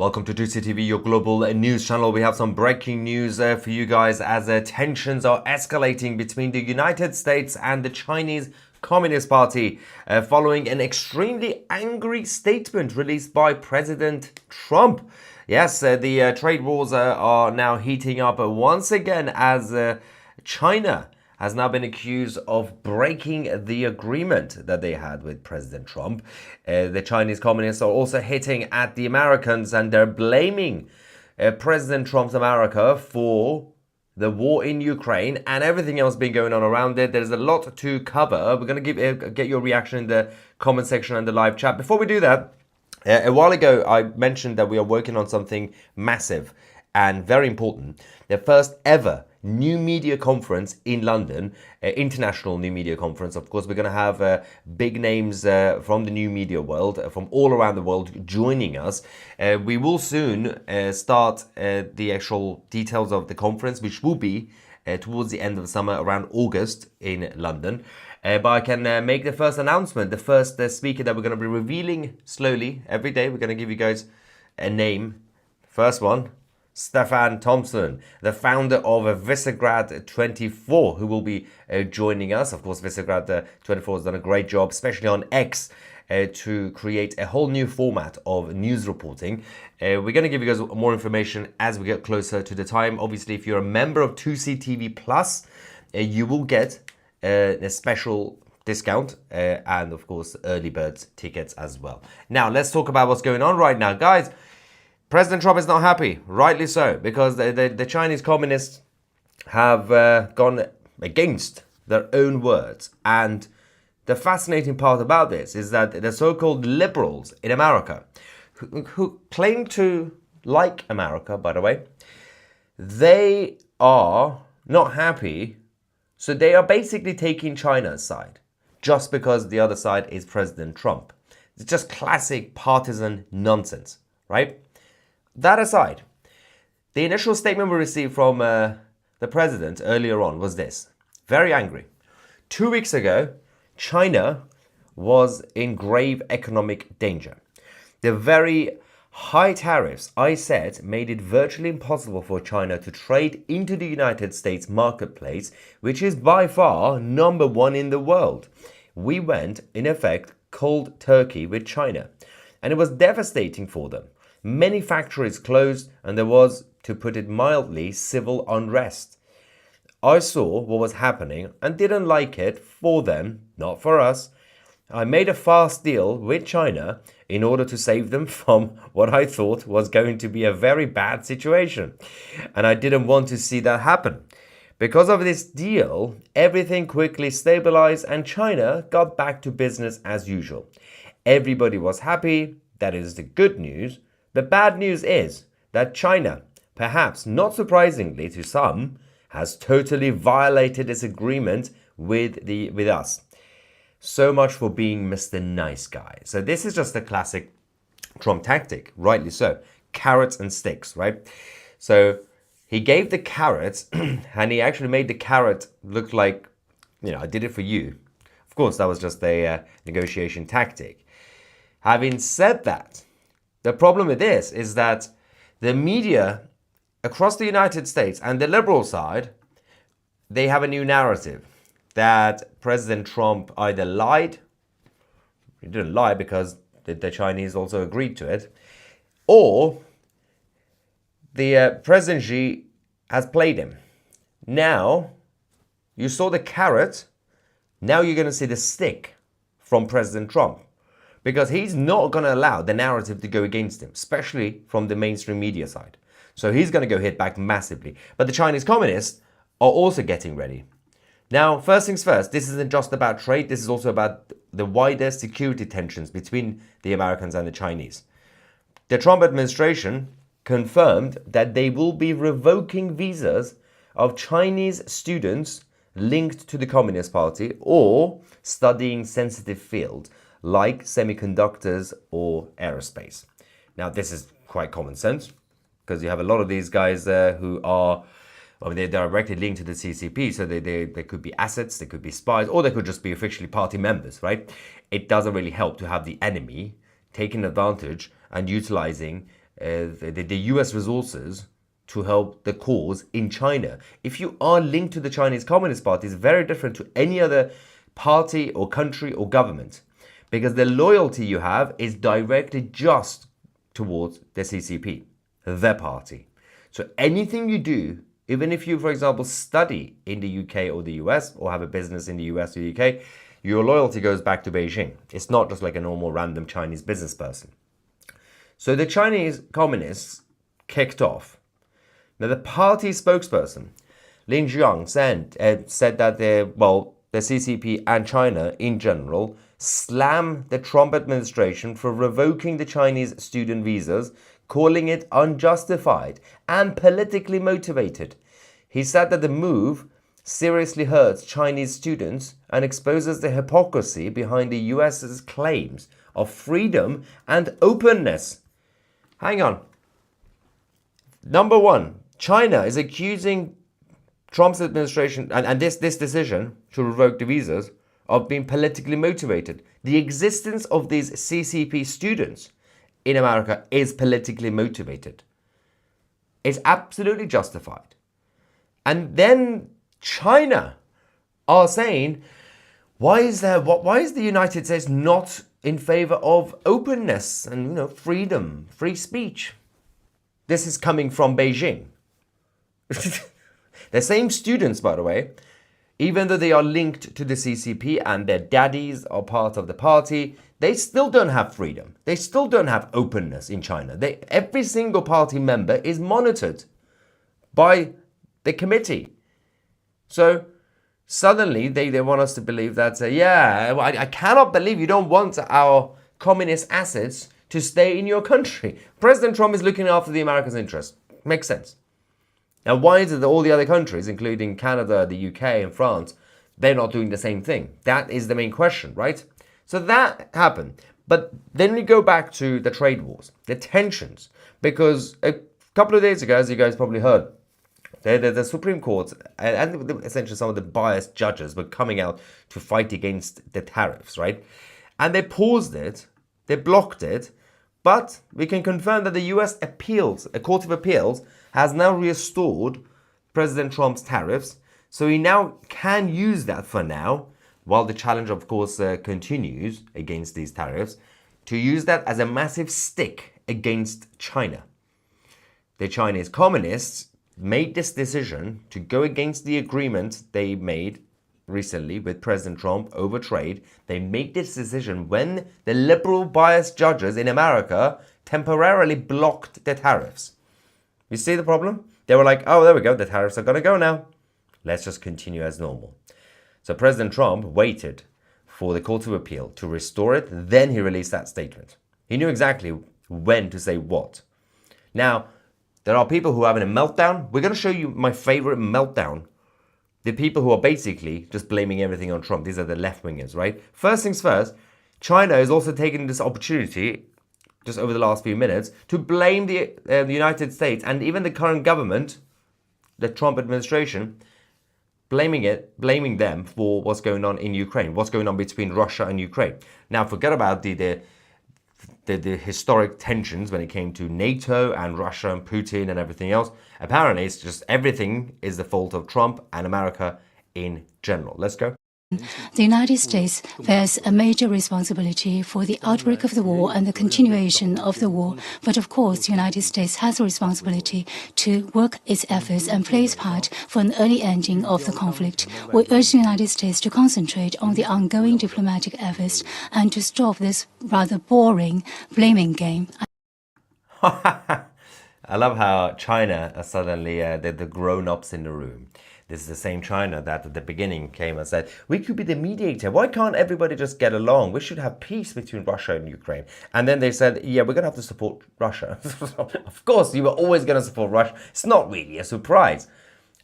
Welcome to Tousi TV, your global news channel. We have some breaking news for you guys as tensions are escalating between the United States and the Chinese Communist Party following an extremely angry statement released by President Trump. Yes, the trade wars are now heating up once again as China has now been accused of breaking the agreement that they had with President Trump. The Chinese communists are also hitting at the Americans, and they're blaming President Trump's America for the war in Ukraine and everything else been going on around it. There's a lot to cover. We're going to get your reaction in the comment section and the live chat. Before we do that, a while ago I mentioned that we are working on something massive and very important. The first ever new media conference in London, international new media conference. Of course, we're going to have big names from the new media world, from all around the world joining us. We will soon start the actual details of the conference, which will be towards the end of the summer, around August in London. But I can make the first announcement, the first speaker that we're going to be revealing slowly every day. We're going to give you guys a name. First one, Stefan Thompson, the founder of Visegrad 24, who will be joining us. Of course, Visegrad 24 has done a great job, especially on X, to create a whole new format of news reporting. We're going to give you guys more information as we get closer to the time. Obviously, if you're a member of Tousi TV Plus, you will get a special discount and, of course, early bird tickets as well. Now, let's talk about what's going on right now. Guys, President Trump is not happy, rightly so, because the Chinese communists have gone against their own words. And the fascinating part about this is that the so-called liberals in America, who claim to like America, by the way, they are not happy. So they are basically taking China's side just because the other side is President Trump. It's just classic partisan nonsense, right? That aside, the initial statement we received from the president earlier on was this. Very angry. 2 weeks ago, China was in grave economic danger. The very high tariffs I said made it virtually impossible for China to trade into the United States marketplace, which is by far #1 in the world. We went, in effect, cold turkey with China, and it was devastating for them. Many factories closed, and there was, to put it mildly, civil unrest. I saw what was happening and didn't like it for them, not for us. I made a fast deal with China in order to save them from what I thought was going to be a very bad situation. And I didn't want to see that happen. Because of this deal, everything quickly stabilized and China got back to business as usual. Everybody was happy. That is the good news. The bad news is that China, perhaps not surprisingly to some, has totally violated its agreement with us. So much for being Mr. Nice Guy. So this is just a classic Trump tactic, rightly so. Carrots and sticks, right? So he gave the carrot and he actually made the carrot look like, I did it for you. Of course, that was just a negotiation tactic. Having said that, the problem with this is that the media across the United States and the liberal side, they have a new narrative that President Trump either lied, he didn't lie because the Chinese also agreed to it, or the President Xi has played him. Now, you saw the carrot, now you're going to see the stick from President Trump. Because he's not going to allow the narrative to go against him, especially from the mainstream media side. So he's going to go hit back massively. But the Chinese communists are also getting ready. Now, first things first, this isn't just about trade. This is also about the wider security tensions between the Americans and the Chinese. The Trump administration confirmed that they will be revoking visas of Chinese students linked to the Communist Party or studying sensitive fields like semiconductors or aerospace. Now, this is quite common sense because you have a lot of these guys who are, they're directly linked to the CCP. So they could be assets, they could be spies, or they could just be officially party members, right? It doesn't really help to have the enemy taking advantage and utilizing the US resources to help the cause in China. If you are linked to the Chinese Communist Party, it's very different to any other party or country or government, because the loyalty you have is directed just towards the CCP, their party. So anything you do, even if you, for example, study in the UK or the US or have a business in the US or the UK, your loyalty goes back to Beijing. It's not just like a normal random Chinese business person. So the Chinese communists kicked off. Now the party spokesperson, Lin Jiang, said that the CCP and China in general slam the Trump administration for revoking the Chinese student visas, calling it unjustified and politically motivated. He said that the move seriously hurts Chinese students and exposes the hypocrisy behind the US's claims of freedom and openness. Hang on. Number one, China is accusing Trump's administration and this decision to revoke the visas of being politically motivated. The existence of these CCP students in America is politically motivated. It's absolutely justified. And then China are saying, why is the United States not in favor of openness and freedom, free speech? This is coming from Beijing. The same students, by the way, even though they are linked to the CCP and their daddies are part of the party, they still don't have freedom. They still don't have openness in China. Every single party member is monitored by the committee. So suddenly they want us to believe that, I cannot believe you don't want our communist assets to stay in your country. President Trump is looking after the Americans' interests. Makes sense. Now, why is it that all the other countries, including Canada, the UK, and France, they're not doing the same thing? That is the main question, right? So that happened. But then we go back to the trade wars, the tensions, because a couple of days ago, as you guys probably heard, the Supreme Court and essentially some of the biased judges were coming out to fight against the tariffs, right? And they paused it, they blocked it, but we can confirm that the US appeals, a court of appeals, has now restored President Trump's tariffs. So he now can use that for now, while the challenge, of course, continues against these tariffs, to use that as a massive stick against China. The Chinese communists made this decision to go against the agreement they made recently with President Trump over trade. They made this decision when the liberal biased judges in America temporarily blocked the tariffs. You see the problem? They were like, oh, there we go, the tariffs are going to go now. Let's just continue as normal. So President Trump waited for the Court of Appeal to restore it. Then he released that statement. He knew exactly when to say what. Now, there are people who are having a meltdown. We're going to show you my favorite meltdown. The people who are basically just blaming everything on Trump. These are the left-wingers, right? First things first, China is also taking this opportunity just over the last few minutes, to blame the United States and even the current government, the Trump administration, blaming them for what's going on in Ukraine, what's going on between Russia and Ukraine. Now, forget about the historic tensions when it came to NATO and Russia and Putin and everything else. Apparently, it's just everything is the fault of Trump and America in general. Let's go. The United States bears a major responsibility for the outbreak of the war and the continuation of the war. But of course, the United States has a responsibility to work its efforts and play its part for an early ending of the conflict. We urge the United States to concentrate on the ongoing diplomatic efforts and to stop this rather boring blaming game. I love how China are suddenly the grown-ups in the room. This is the same China that at the beginning came and said, we could be the mediator. Why can't everybody just get along? We should have peace between Russia and Ukraine. And then they said, yeah, we're going to have to support Russia. Of course, you were always going to support Russia. It's not really a surprise.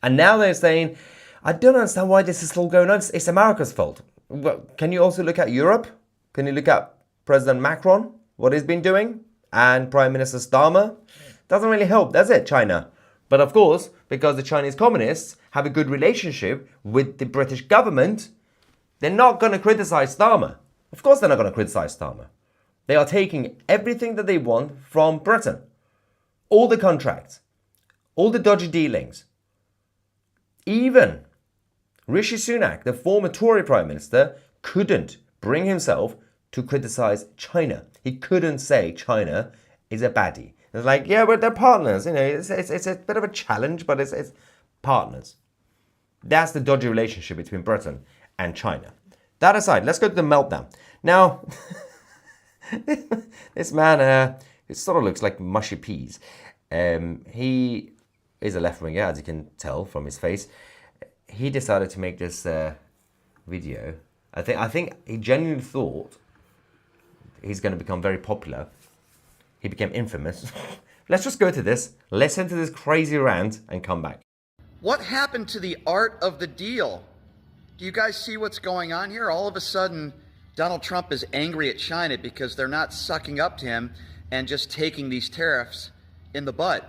And now they're saying, I don't understand why this is still going on. It's America's fault. Well, can you also look at Europe? Can you look at President Macron, what he's been doing? And Prime Minister Starmer? Doesn't really help, does it, China? But of course, because the Chinese communists have a good relationship with the British government, they're not going to criticize Starmer. Of course they're not going to criticize Starmer. They are taking everything that they want from Britain. all the contracts, all the dodgy dealings. Even Rishi Sunak, the former Tory Prime Minister, couldn't bring himself to criticize China. He couldn't say China is a baddie. It's like, yeah, but they're partners. You know, it's a bit of a challenge, but it's partners. That's the dodgy relationship between Britain and China. That aside, let's go to the meltdown. Now, this man, it sort of looks like mushy peas. He is a left-winger, as you can tell from his face. He decided to make this video. I think he genuinely thought he's going to become very popular. He became infamous. Let's just go to this, listen to this crazy rant, and come back. What happened to the art of the deal? Do you guys see what's going on here? All of a sudden, Donald Trump is angry at China because they're not sucking up to him and just taking these tariffs in the butt.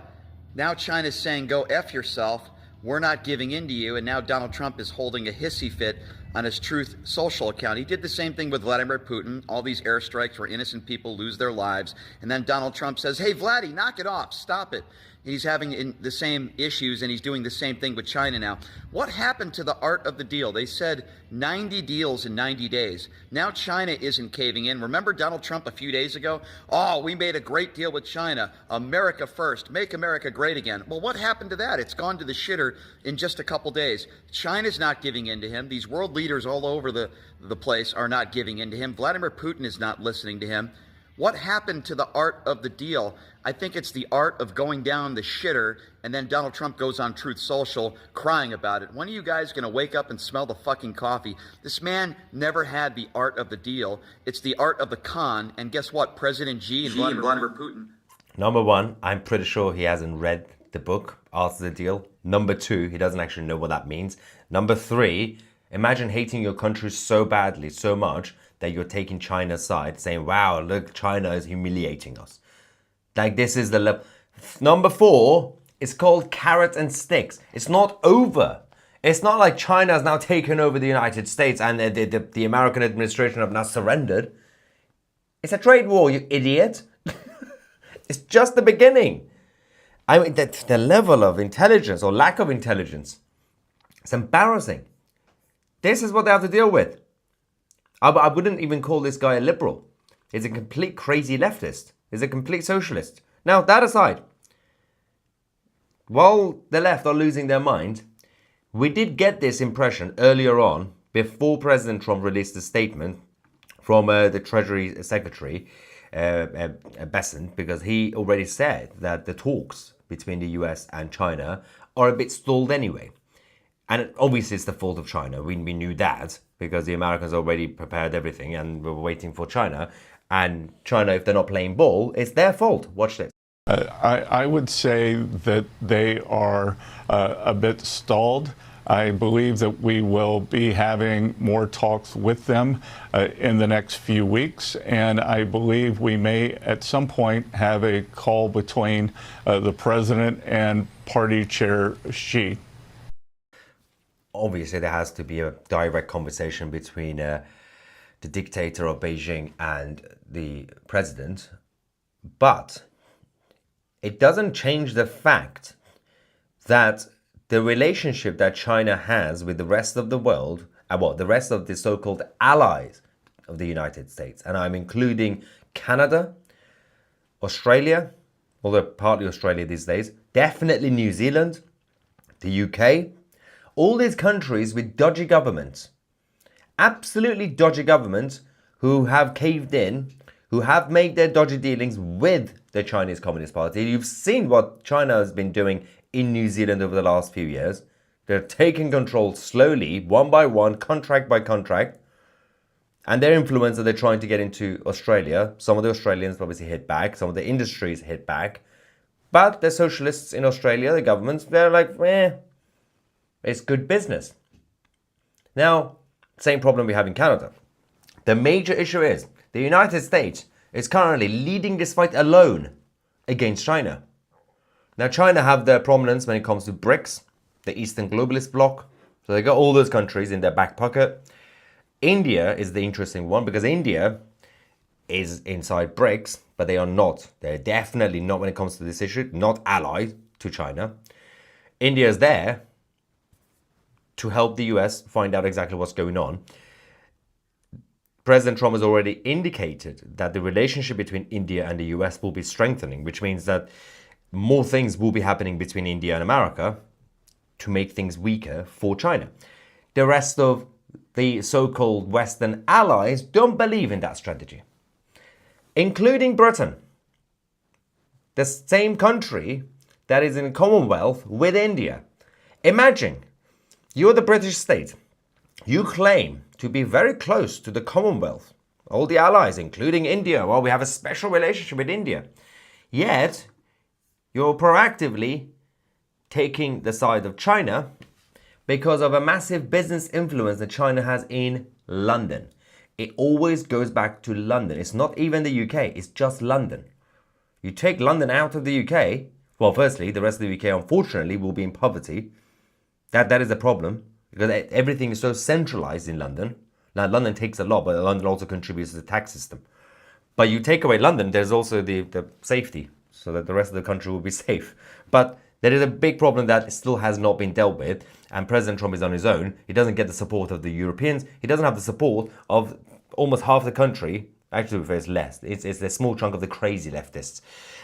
Now China's saying, go F yourself. We're not giving in to you. And now Donald Trump is holding a hissy fit on his Truth Social account. He did the same thing with Vladimir Putin. All these airstrikes where innocent people lose their lives. And then Donald Trump says, hey, Vladdy, knock it off. Stop it. He's having the same issues, and he's doing the same thing with China now. What happened to the art of the deal? They said 90 deals in 90 days. Now China isn't caving in. Remember Donald Trump a few days ago? Oh, we made a great deal with China. America first. Make America great again. Well, what happened to that? It's gone to the shitter in just a couple days. China's not giving in to him. These world leaders all over the place are not giving in to him. Vladimir Putin is not listening to him. What happened to the art of the deal? I think it's the art of going down the shitter, and then Donald Trump goes on Truth Social crying about it. When are you guys going to wake up and smell the fucking coffee? This man never had the art of the deal. It's the art of the con, and guess what? President Xi and Vladimir Putin. Number one, I'm pretty sure he hasn't read the book, Art of the Deal. Number two, he doesn't actually know what that means. Number three, imagine hating your country so badly, so much, that you're taking China's side, saying, wow, look, China is humiliating us. Like, this is the level. Number four, it's called carrot and sticks. It's not over. It's not like China has now taken over the United States and the American administration have now surrendered. It's a trade war, you idiot. It's just the beginning. I mean, the level of intelligence or lack of intelligence, it's embarrassing. This is what they have to deal with. I wouldn't even call this guy a liberal. He's a complete crazy leftist. He's a complete socialist. Now, that aside, while the left are losing their mind, we did get this impression earlier on, before President Trump released a statement from the Treasury Secretary, Besant, because he already said that the talks between the US and China are a bit stalled anyway. And obviously it's the fault of China. We knew that because the Americans already prepared everything and we were waiting for China. And China, if they're not playing ball, it's their fault. Watch this. I would say that they are a bit stalled. I believe that we will be having more talks with them in the next few weeks. And I believe we may at some point have a call between the president and party chair Xi. Obviously, there has to be a direct conversation between the dictator of Beijing and the president. But it doesn't change the fact that the relationship that China has with the rest of the world, the rest of the so-called allies of the United States, and I'm including Canada, Australia, although partly Australia these days, definitely New Zealand, the UK, all these countries with dodgy governments, absolutely dodgy governments who have caved in, who have made their dodgy dealings with the Chinese Communist Party. You've seen what China has been doing in New Zealand over the last few years. They're taking control slowly, one by one, contract by contract. And their influence that they're trying to get into Australia, some of the Australians obviously hit back, some of the industries hit back. But the socialists in Australia, the governments, they're like, it's good business. Now, same problem we have in Canada. The major issue is the United States is currently leading this fight alone against China. Now, China have their prominence when it comes to BRICS, the Eastern Globalist Bloc. So they got all those countries in their back pocket. India is the interesting one because India is inside BRICS, but they are not. They're definitely not, when it comes to this issue, not allied to China. India is there to help the US find out exactly what's going on. President Trump has already indicated that the relationship between India and the US will be strengthening, which means that more things will be happening between India and America to make things weaker for China. The rest of the so-called Western allies don't believe in that strategy, including Britain, the same country that is in a Commonwealth with India. Imagine, you're the British state. You claim to be very close to the Commonwealth, all the allies, including India. Well, we have a special relationship with India. Yet, you're proactively taking the side of China because of a massive business influence that China has in London. It always goes back to London. It's not even the UK, it's just London. You take London out of the UK, well, firstly, the rest of the UK, unfortunately, will be in poverty. That is a problem, because everything is so centralized in London. Now, London takes a lot, but London also contributes to the tax system. But you take away London, there's also the safety, so that the rest of the country will be safe. But there is a big problem that still has not been dealt with, and President Trump is on his own. He doesn't get the support of the Europeans. He doesn't have the support of almost half the country. Actually, it's less. It's a small chunk of the crazy leftists.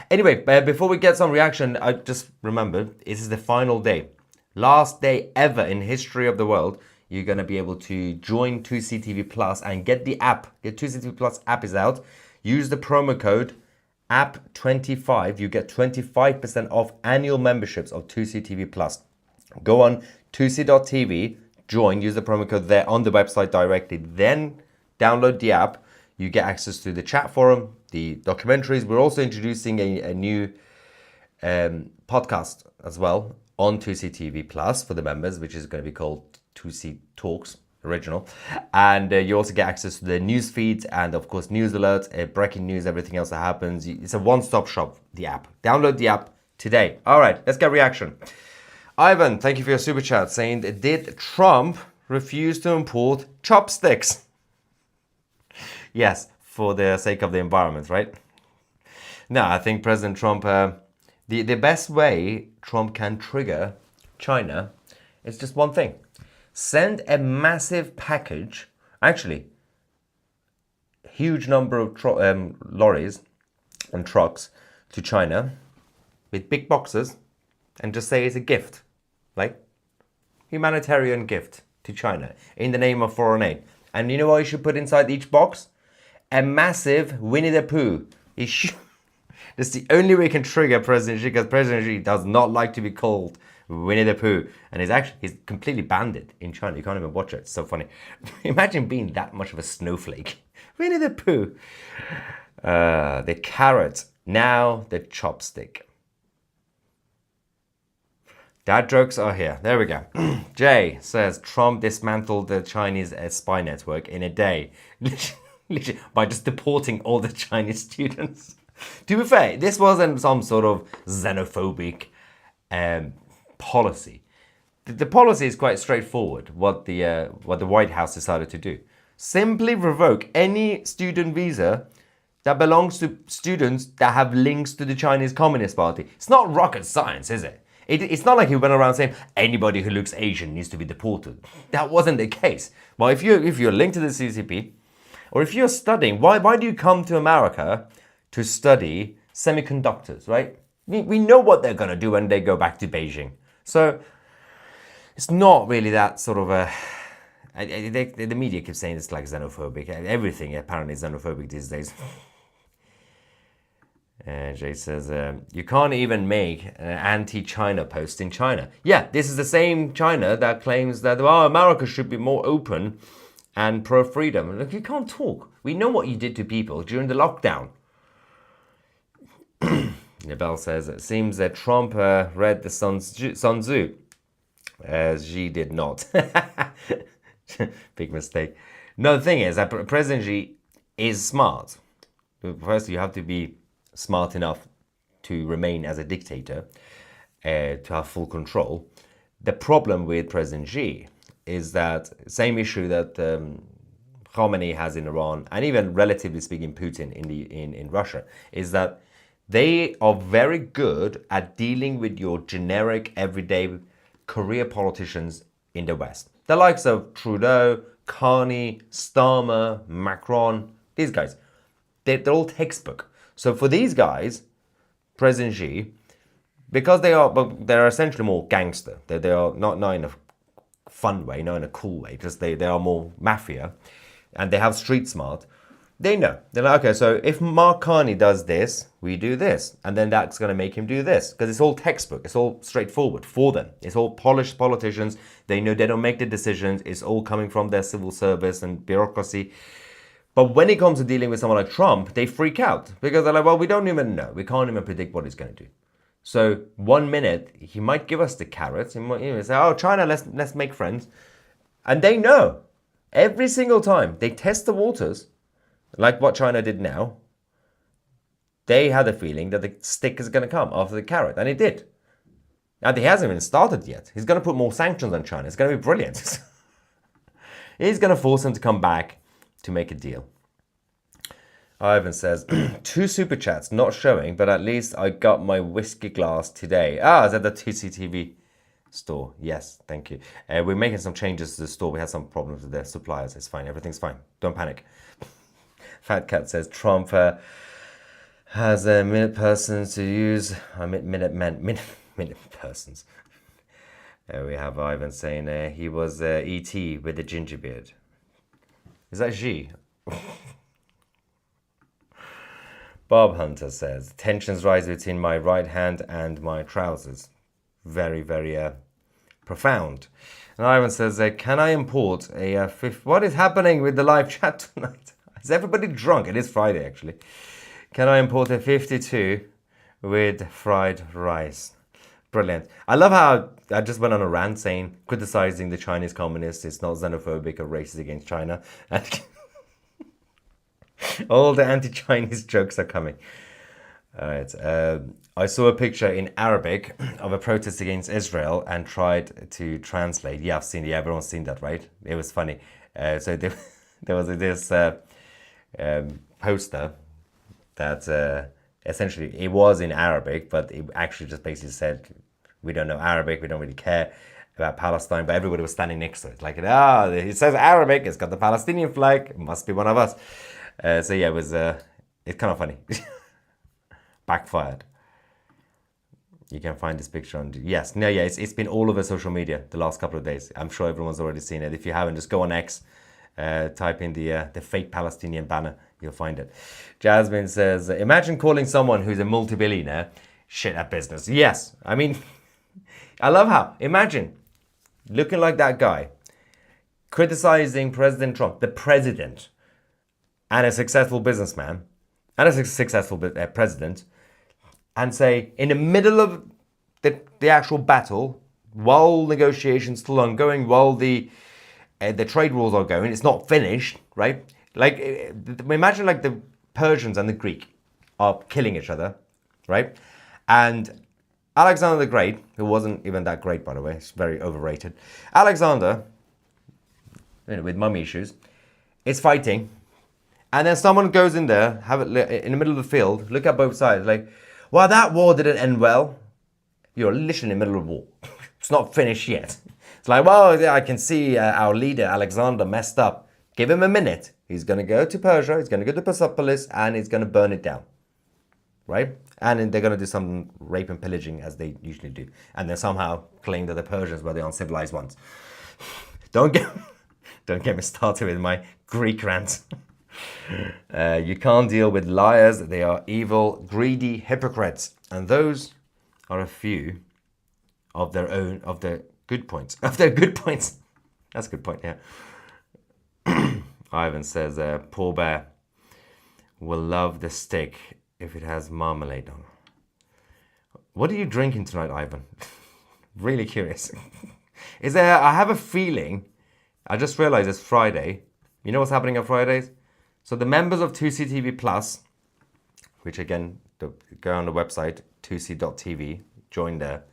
Anyway, before we get some reaction, I just remember, this is the final day. Last day ever in history of the world. You're going to be able to join Tousi TV Plus and get the app. The Tousi TV Plus app is out. Use the promo code app25. You get 25% off annual memberships of Tousi TV Plus. Go on tousi.tv, join, use the promo code there on the website directly. Then download the app. You get access to the chat forum, the documentaries. We're also introducing a new podcast as well on Tousi TV Plus for the members, which is going to be called Tousi Talks Original. And you also get access to the news feeds and, of course, news alerts, breaking news, everything else that happens. It's a one-stop shop, the app. Download the app today. All right, let's get reaction. Ivan, thank you for your super chat, saying, did Trump refuse to import chopsticks? Yes, for the sake of the environment, right? No, I think President Trump, the best way Trump can trigger China is just one thing. Send a massive package, actually, huge number of lorries and trucks to China with big boxes and just say it's a gift, like humanitarian gift to China in the name of foreign aid. And you know what you should put inside each box? A massive Winnie the Pooh. That's the only way you can trigger President Xi, because President Xi does not like to be called Winnie the Pooh. And he's completely banned it in China. You can't even watch it. It's so funny. Imagine being that much of a snowflake. Winnie the Pooh. The carrot. Now the chopstick. Dad jokes are here. There we go. Jay says Trump dismantled the Chinese spy network in a day. Literally, by just deporting all the Chinese students. To be fair, this wasn't some sort of xenophobic policy. The policy is quite straightforward, what the White House decided to do. Simply revoke any student visa that belongs to students that have links to the Chinese Communist Party. It's not rocket science, is it? It's not like he went around saying anybody who looks Asian needs to be deported. That wasn't the case. Well, if you're linked to the CCP, or if you're studying, why do you come to America to study semiconductors, right? We know what they're going to do when they go back to Beijing. So it's not really that sort of a... the media keeps saying it's like xenophobic. Everything apparently is xenophobic these days. Jay says, you can't even make an anti-China post in China. Yeah, this is the same China that claims that, well, America should be more open and pro-freedom. Look, you can't talk. We know what you did to people during the lockdown. Nabel says, it seems that Trump read the Sun Tzu, as Xi did not. Big mistake. No, the thing is that President Xi is smart. First, you have to be smart enough to remain as a dictator, to have full control. The problem with President Xi is that same issue that Khomeini has in Iran, and even relatively speaking Putin in Russia, is that they are very good at dealing with your generic everyday career politicians in the West. The likes of Trudeau, Carney, Starmer, Macron, these guys, they're all textbook. So for these guys, President Xi, because they're essentially more gangster. They are not in a fun way, not in a cool way. Just they are more mafia, and they have street smart. They know. They're like, okay, so if Mark Carney does this, we do this, and then that's going to make him do this, because it's all textbook. It's all straightforward for them. It's all polished politicians. They know they don't make the decisions. It's all coming from their civil service and bureaucracy. But when it comes to dealing with someone like Trump, they freak out because they're like, well, we don't even know. We can't even predict what he's going to do. So 1 minute, he might give us the carrots. He might say, oh, China, let's make friends. And they know. Every single time they test the waters, like what China did now, they had a feeling that the stick is going to come after the carrot. And it did. And he hasn't even started yet. He's going to put more sanctions on China. It's going to be brilliant. He's going to force them to come back to make a deal. Ivan says, 2 super chats not showing, but at least I got my whiskey glass today. Is that the Tousi TV store? Yes, thank you. We're making some changes to the store. We had some problems with their suppliers. It's fine. Everything's fine. Don't panic. Fat Cat says, Trump has a minute persons to use. Minute persons. We have Ivan saying he was E.T. with the ginger beard. Is that Xi? Bob Hunter says, tensions rise between my right hand and my trousers. Very, very profound. And Ivan says, can I import a fifth? What is happening with the live chat tonight? Is everybody drunk? It is Friday, actually. Can I import a 52 with fried rice? Brilliant. I love how I just went on a rant saying, criticizing the Chinese communists is not xenophobic or racist against China. And all the anti-Chinese jokes are coming. All right. I saw a picture in Arabic of a protest against Israel and tried to translate. Yeah, I've seen it. Yeah, everyone's seen that, right? It was funny. So there was this poster that essentially it was in Arabic, but it actually just basically said, we don't know Arabic, we don't really care about Palestine, but everybody was standing next to it. Like, it says Arabic, it's got the Palestinian flag, it must be one of us. So yeah, it's kind of funny. Backfired. You can find this picture on, it's been all over social media the last couple of days. I'm sure everyone's already seen it. If you haven't, just go on X, type in the fake Palestinian banner, you'll find it. Jasmine says, imagine calling someone who's a multi-billionaire shit at business. Yes, I mean, I love how, imagine looking like that guy, criticizing President Trump, the president, and a successful businessman, and a successful president, and say, in the middle of the actual battle, while negotiations still ongoing, while the trade wars are going, it's not finished, right? Like, imagine like the Persians and the Greek are killing each other, right? And Alexander the Great, who wasn't even that great, by the way, it's very overrated. Alexander, with mummy issues, is fighting. And then someone goes in there, have it in the middle of the field, look at both sides, like, well, that war didn't end well. You're literally in the middle of war. It's not finished yet. It's like, well, yeah, I can see our leader, Alexander, messed up. Give him a minute. He's going to go to Persia, he's going to go to Persepolis, and he's going to burn it down. Right? And then they're going to do some rape and pillaging, as they usually do. And then somehow claim that the Persians were the uncivilized ones. Don't get me started with my Greek rants. You can't deal with liars. They are evil, greedy hypocrites. And those are a few of their good points. That's a good point, yeah. Ivan says, poor bear will love the steak if it has marmalade on. What are you drinking tonight, Ivan? Really curious. I have a feeling, I just realized it's Friday. You know what's happening on Fridays? So the members of Tousi TV Plus, which again, go on the website, tousi.tv, join there.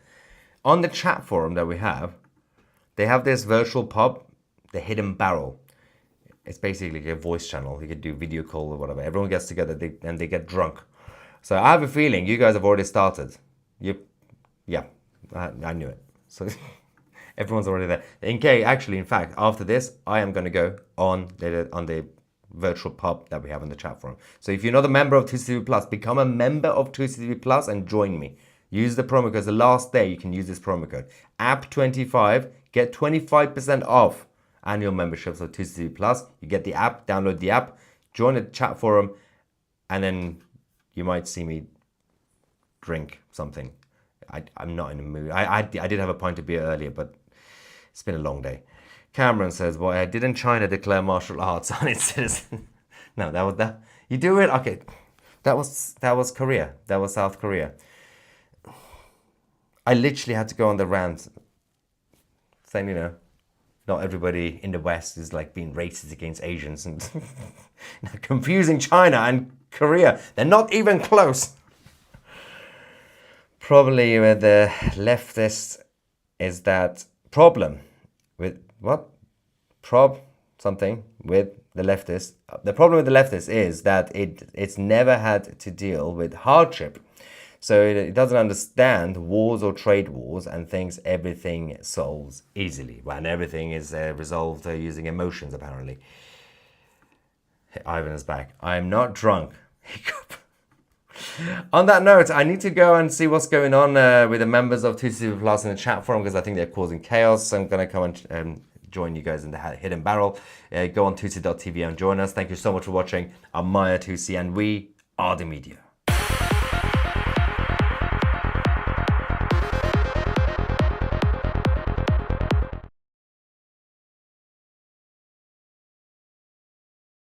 On the chat forum that we have, they have this virtual pub, the Hidden Barrel. It's basically a voice channel. You could do video call or whatever. Everyone gets together and they get drunk. So I have a feeling you guys have already started. Yeah, I knew it. So everyone's already there. In fact, after this, I am going to go on the virtual pub that we have in the chat forum. So if you're not a member of Tousi TV Plus, become a member of Tousi TV Plus and join me. Use the promo code. The last day you can use this promo code. App25, get 25% off annual memberships of Tousi TV Plus. You get the app, download the app, join the chat forum, and then you might see me drink something. I'm not in the mood. I did have a pint of beer earlier, but it's been a long day. Cameron says, "Well, didn't China declare martial arts on its citizens?" No, that was that. You do it, okay? That was Korea. That was South Korea. I literally had to go on the rant, saying, not everybody in the West is like being racist against Asians and confusing China and Korea. They're not even close. Probably with the leftist is that problem with what? Something with the leftist. The problem with the leftist is that it's never had to deal with hardship. So it doesn't understand wars or trade wars and thinks everything solves easily. When everything is resolved using emotions, apparently. Ivan is back. I am not drunk. On that note, I need to go and see what's going on with the members of Tousi TV Plus in the chat forum because I think they're causing chaos. So I'm going to come and join you guys in the hidden barrel. Go on Tousi.tv and join us. Thank you so much for watching. I'm Maya Tousi and we are the media.